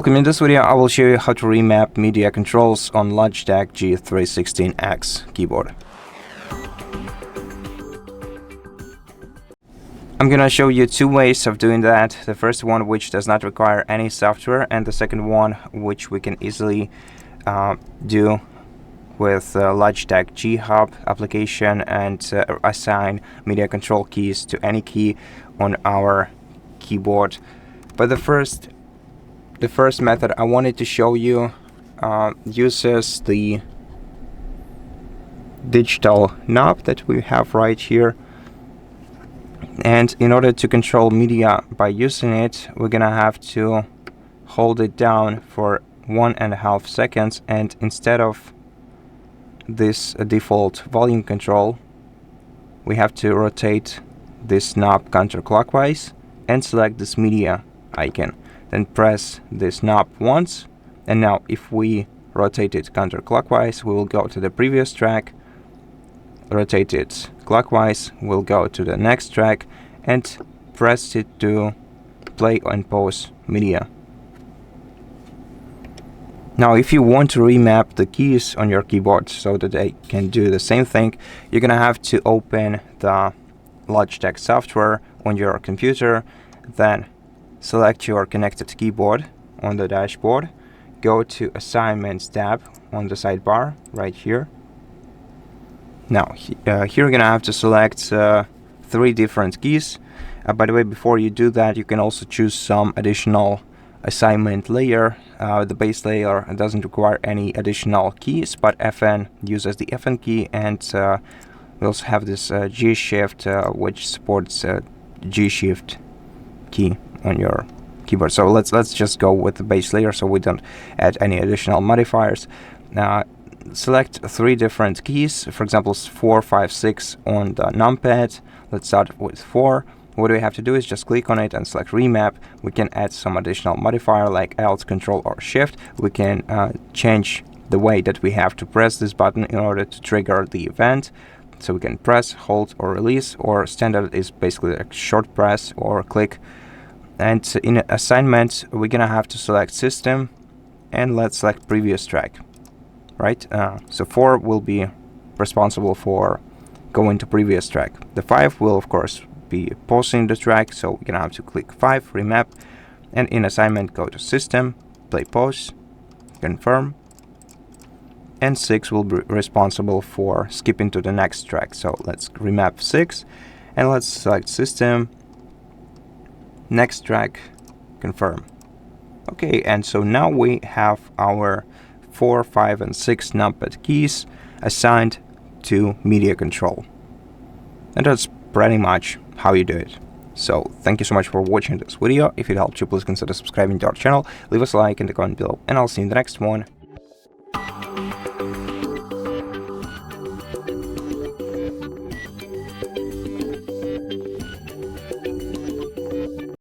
In this video, I will show you how to remap media controls on Logitech G316 X keyboard. I'm gonna show you two ways of doing that. The first one, which does not require any software, and the second one, which we can easily do with Logitech G Hub application and assign media control keys to any key on our keyboard. But the first method I wanted to show you uses the digital knob that we have right here, and in order to control media by using it, we're gonna have to hold it down for 1.5 seconds, and instead of this default volume control, we have to rotate this knob counterclockwise and select this media icon. Then press this knob once, and now if we rotate it counterclockwise, we will go to the previous track. Rotate it clockwise, we'll go to the next track, and press it to play and pause media. Now if you want to remap the keys on your keyboard so that they can do the same thing, you're gonna have to open the Logitech software on your computer, then select your connected keyboard on the dashboard, go to Assignments tab on the sidebar right here. Now here you're gonna have to select 3 different keys. By the way, before you do that, you can also choose some additional assignment layer. The base layer doesn't require any additional keys, but FN uses the FN key, and we also have this G shift which supports G shift key on your keyboard. So let's just go with the base layer so we don't add any additional modifiers. Select 3 different keys, for example 4, 5, 6 on the numpad. Let's start with 4. What we have to do is just click on it and select remap. We can add some additional modifier like Alt, Control or Shift. We can change the way that we have to press this button in order to trigger the event. So we can press, hold or release, or standard is basically a short press or click. And in assignment, we're gonna have to select system, and let's select previous track, right? So 4 will be responsible for going to previous track. The 5 will of course be pausing the track, so we're gonna have to click 5, remap, and in assignment go to system, play pause, confirm, and 6 will be responsible for skipping to the next track. So let's remap 6, and let's select system, next track, confirm. Okay, and so now we have our 4, 5, and 6 numpad keys assigned to media control. And that's pretty much how you do it. So thank you so much for watching this video. If it helped you, please consider subscribing to our channel, leave us a like in the comment below, and I'll see you in the next one.